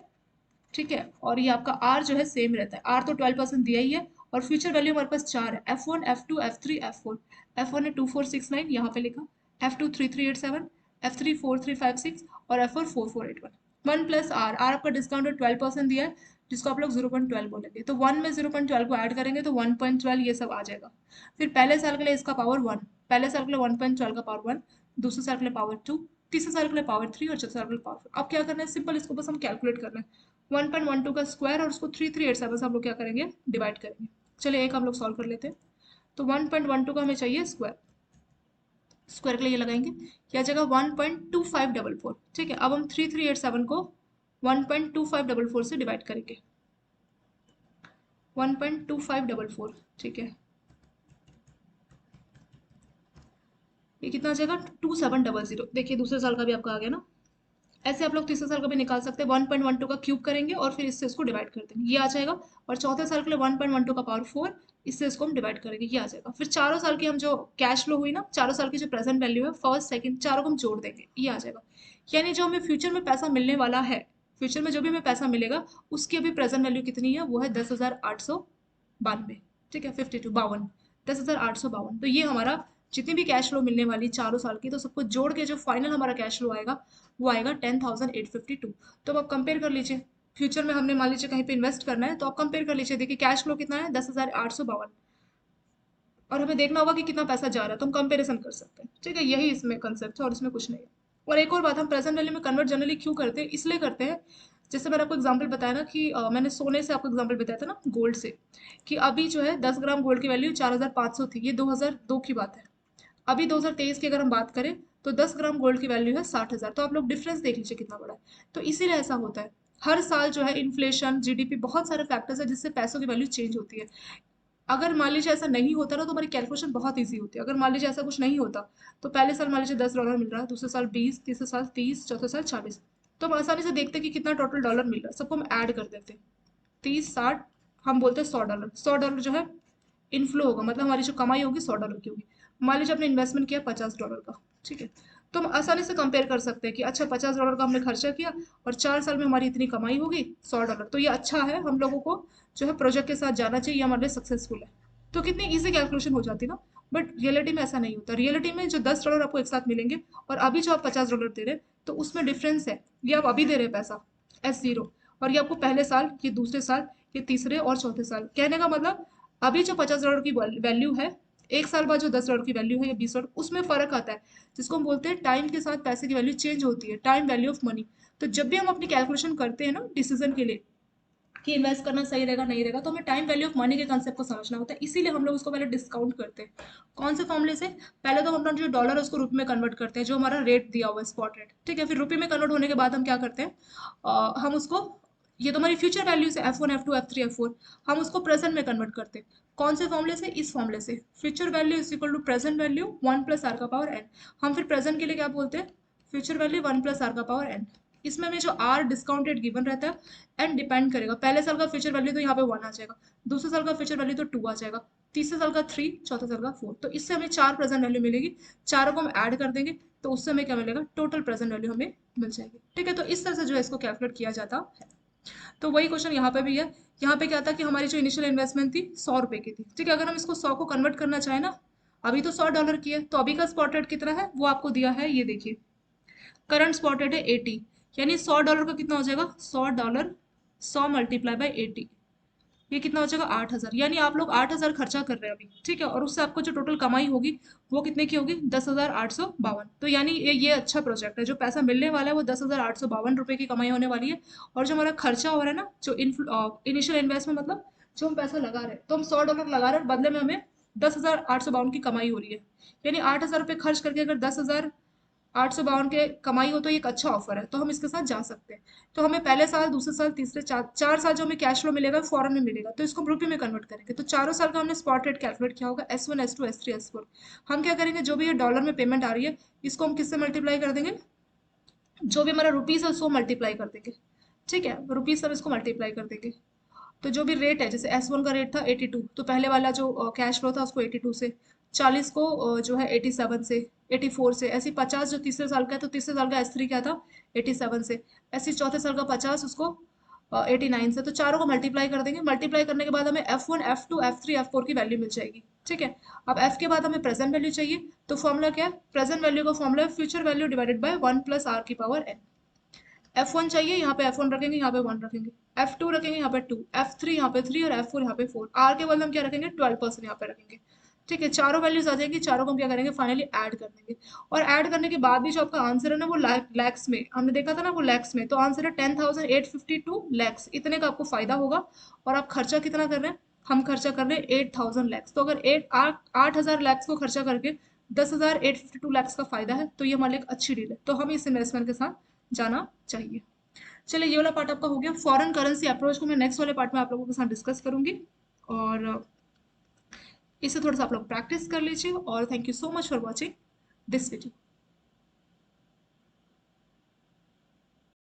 ठीक है। और ये आपका आर जो है सेम रहता है, आर तो 12% दिया ही है, और फ्यूचर वैल्यू हमारे पास चार है, F1 F2 F3 F4। F1 है 2469 यहाँ पे लिखा, F2 3387, F3 4356 और F4 4481। 1 प्लस आर, आर आपका डिस्काउंट 12% दिया है, जिसको आप लोग 0.12 बोलेंगे, तो 1 में 0.12 को ऐड करेंगे तो 1.12 ये सब आ जाएगा। फिर पहले साल के लिए इसका पावर 1, पहले साल के लिए 1.12 का पावर 1, दूसरे साल के लिए पावर 2, तीसरे साल के लिए पावर 3 और चौथे साल के लिए पावर 4। अब क्या करना है, सिंपल, इसको बस हम कैलकुलेट करना है। 1.12 का स्क्वायर और उसको 3387 से हम लोग क्या करेंगे, डिवाइड करेंगे। चलिए एक हम लोग सॉल्व कर लेते हैं। तो 1.12 का हमें चाहिए स्क्वायर, स्क्वायर के लिए ये लगाएंगे, क्या जगह 1.2544, ठीक है। अब हम 3387 को 1.2544 से डिवाइड करेंगे, 1.2544, ठीक है। ये कितना आ जाएगा, 2700। देखिए दूसरे साल का भी आपका आ गया ना। ऐसे आप लोग तीसरे साल का भी निकाल सकते हैं, 1.12 का क्यूब करेंगे और फिर इससे इसको डिवाइड कर देंगे, ये आ जाएगा। और चौथे साल के लिए 1.12 का पावर 4, इससे इसको हम डिवाइड करेंगे, ये आ जाएगा। फिर चारों साल की हम जो कैश फ्लो हुई ना, चारों साल की जो प्रेजेंट वैल्यू है, फर्स्ट सेकंड चारों को हम जोड़ देंगे, ये आ जाएगा। यानी जो हमें फ्यूचर में पैसा मिलने वाला है, फ्यूचर में जो भी हमें पैसा मिलेगा, उसकी अभी प्रेजेंट वैल्यू कितनी है, वो है 10,892, ठीक है, 52 10,852। तो ये हमारा जितनी भी कैश फ्लो मिलने वाली चारों साल की, तो सबको जोड़ के जो फाइनल हमारा कैश फ्लो आएगा, वो आएगा 10,852। तो अब आप कंपेयर कर लीजिए, फ्यूचर में हमने मान लीजिए कहीं पे इन्वेस्ट करना है, तो आप कंपेयर कर लीजिए, देखिए कैश फ्लो कितना है, 10,852, और हमें देखना होगा कि कितना पैसा जा रहा है, तो हम कंपेरिजन कर सकते हैं, ठीक है। यही इसमें कंसेप्ट है और इसमें कुछ नहीं है। और एक और बात, हम प्रेजेंट वैल्यू में कन्वर्ट जनरली क्यों करते हैं, इसलिए करते हैं, जैसे मैंने आपको एग्जांपल बताया ना कि मैंने सोने से आपको एग्जांपल बताया था ना, गोल्ड से, कि अभी जो है 10 ग्राम गोल्ड की वैल्यू 4,500 थी, ये 2002 की बात है। अभी 2023 की अगर हम बात करें, तो 10 ग्राम गोल्ड की वैल्यू है 60,000। तो आप लोग डिफरेंस देख लीजिए कितना बड़ा है। तो इसीलिए ऐसा होता है, हर साल जो है इन्फ्लेशन, जीडीपी, बहुत सारे फैक्टर्स है जिससे पैसों की वैल्यू चेंज होती है। अगर मान लीजिए ऐसा नहीं होता ना, तो हमारी कैलकुलेशन बहुत ईजी होती है। अगर मान लीजिए ऐसा कुछ नहीं होता, तो पहले साल मान लीजिए $10 मिल रहा है, दूसरे साल 20, तीसरे साल 30, चौथे साल 40, तो हम आसानी से देखते कि कितना टोटल डॉलर मिल रहा है, सबको हम ऐड कर देते हैं। 30 60, हम बोलते हैं $100, $100 जो है इनफ्लो होगा, मतलब हमारी जो कमाई होगी $100 की होगी। मान लीजिए आपने इन्वेस्टमेंट किया $50 का, ठीक है। तो हम आसानी से कंपेयर कर सकते हैं कि अच्छा $50 का हमने खर्चा किया और 4 साल में हमारी इतनी कमाई होगी $100, तो ये अच्छा है, हम लोगों को जो है प्रोजेक्ट के साथ जाना चाहिए, ये हमारे लिए सक्सेसफुल है। तो कितनी ईजी कैलकुलेशन हो जाती ना। बट रियलिटी में ऐसा नहीं होता, रियलिटी में जो $10 आपको एक साथ मिलेंगे, और अभी जो आप $50 दे रहे हैं, तो उसमें डिफरेंस है। ये आप अभी दे रहे हैं पैसा S0, और ये आपको पहले साल, ये दूसरे साल, ये तीसरे और चौथे साल। कहने का मतलब, अभी जो $50 की वैल्यू है, एक साल बाद जो $10 की वैल्यू है या $20, उसमें फर्क आता है, जिसको हम बोलते हैं टाइम के साथ पैसे की वैल्यू चेंज होती है, टाइम वैल्यू ऑफ मनी। तो जब भी हम अपनी कैलकुलेशन करते हैं ना डिसीजन के लिए, कि इन्वेस्ट करना सही रहेगा नहीं रहेगा, तो हमें टाइम वैल्यू ऑफ मनी के कंसेप्ट को समझना होता है, इसीलिए हम लोग उसको पहले डिस्काउंट करते हैं। कौन से फॉर्मूले से, पहले तो हम अपना जो डॉलर है उसको रुपये में कन्वर्ट करते हैं, जो हमारा रेट दिया हुआ है स्पॉट रेट, ठीक है। फिर रुपये में कन्वर्ट होने के बाद हम क्या करते हैं, हम उसको, ये तो हमारी फ्यूचर वैल्यूज है, F1 F2 F3 F4, हम उसको प्रेजेंट में कन्वर्ट करते हैं। कौन से फॉर्मूले से, इस फॉर्मूले से, future value is equal to present value 1 plus R का पावर एन। हम फिर प्रेजेंट के लिए क्या बोलते हैं, फ्यूचर वैल्यू 1 प्लस आर का पावर एन। इसमें हमें जो आर डिस्काउंटेड गिवन रहता है, एंड डिपेंड करेगा, पहले साल का फ्यूचर वैल्यू तो यहाँ पे 1 आ जाएगा, दूसरे साल का फ्यूचर वैल्यू तो 2 आ जाएगा, तीसरे साल का 3, चौथे साल का 4। तो इससे हमें 4 प्रेजेंट वैल्यू मिलेगी, चारों को हम ऐड कर देंगे, तो उससे हमें क्या मिलेगा, टोटल प्रेजेंट वैल्यू हमें मिल जाएगी, ठीक है। तो इस तरह से जो है इसको कैलकुलेट किया जाता है। तो वही क्वेश्चन यहाँ पे भी है। यहाँ पे क्या था कि हमारी जो इनिशियल इन्वेस्टमेंट थी 100 रुपए की थी, ठीक है। अगर हम इसको 100 को कन्वर्ट करना चाहें ना, अभी तो $100 की है, तो अभी का स्पॉट रेट कितना है वो आपको दिया है, ये देखिए, करंट स्पॉट रेट है 80, यानी $100 का कितना हो जाएगा, $100, 100 मल्टीप्लाई बाई 80, ये कितना हो जाएगा 8,000। यानी आप लोग 8,000 खर्चा कर रहे हैं अभी, ठीक है, और उससे आपको जो टोटल कमाई होगी वो कितने की होगी, 10,852। तो यानी ये अच्छा प्रोजेक्ट है, जो पैसा मिलने वाला है वो 10,852 रुपये की कमाई होने वाली है। और जो हमारा खर्चा हो रहा है ना, जो इनिशियल इन्वेस्टमेंट, मतलब जो हम पैसा लगा रहे हैं, तो हम $100 लगा रहे हैं, बदले में हमें 10,852 की कमाई हो रही है। यानी 8,000 रुपये खर्च करके अगर 852 के कमाई हो तो ये एक अच्छा ऑफर है, तो हम इसके साथ जा सकते हैं। तो हमें पहले साल, दूसरे साल, तीसरे, चार साल जो हमें कैश फ्लो मिलेगा फॉरन में मिलेगा, तो इसको हम रुपये में कन्वर्ट करेंगे। तो चारों साल का हमने स्पॉट रेट कैलकुलेट किया होगा, S1 S2 S3 S4। हम क्या करेंगे, जो भी ये डॉलर में पेमेंट आ रही है इसको हम किससे मल्टीप्लाई कर देंगे, जो भी हमारा रुपीज़ है उसको मल्टीप्लाई कर देंगे। ठीक है, रुपीज़ सब इसको मल्टीप्लाई कर देंगे। तो जो भी रेट है, जैसे S1 का रेट था 82, तो पहले वाला जो कैश फ्लो था उसको 82 से, 40 को जो है 87 से, 84 से, ऐसे 50 जो तीसरे साल का है, तो तीसरे साल का S3 क्या था 87 से, ऐसे चौथे साल का 50 उसको 89 से। तो चारों को मल्टीप्लाई कर देंगे। मल्टीप्लाई करने के बाद हमें F1 F2 F3 F4 की वैल्यू मिल जाएगी। ठीक है, अब F के बाद हमें प्रेजेंट वैल्यू चाहिए, तो फॉर्मूला क्या है, प्रेजेंट वैल्यू का फॉर्मूला है future value divided by 1 plus R की पावर n। F1 चाहिए, यहाँ पे F1 रखेंगे, यहाँ पे 1 रखेंगे। F2 रखेंगे, यहाँ पे 2, F3 यहाँ पे 3 और F4 यहाँ पे 4। R के बदले हम क्या रखेंगे, 12% यहाँ पे रखेंगे। ठीक है, चारों वैल्यूज आ जाएंगी, चारों को हम क्या करेंगे, फाइनली ऐड कर देंगे। और ऐड करने के बाद भी जो आपका आंसर है ना, वो लैक्स में, हमने देखा था ना वो लैक्स में, तो आंसर है 10,852 लैक्स। इतने का आपको फायदा होगा। और आप खर्चा कितना कर रहे हैं, हम खर्चा कर रहे हैं 8,000 लैक्स। तो अगर 8,000 लैक्स को खर्चा करके 10,852 लैक्स का फायदा है, तो ये हमारे लिए एक अच्छी डील है, तो हम इस इन्वेस्टमेंट के साथ जाना चाहिए। चलिए, ये वाला पार्ट आपका हो गया। फॉरेन करेंसी अप्रोच को मैं नेक्स्ट वाले पार्ट में आप लोगों के साथ डिस्कस करूंगी, और इसे थोड़ा सा आप लोग प्रैक्टिस कर लीजिए। और thank you so much for watching this video.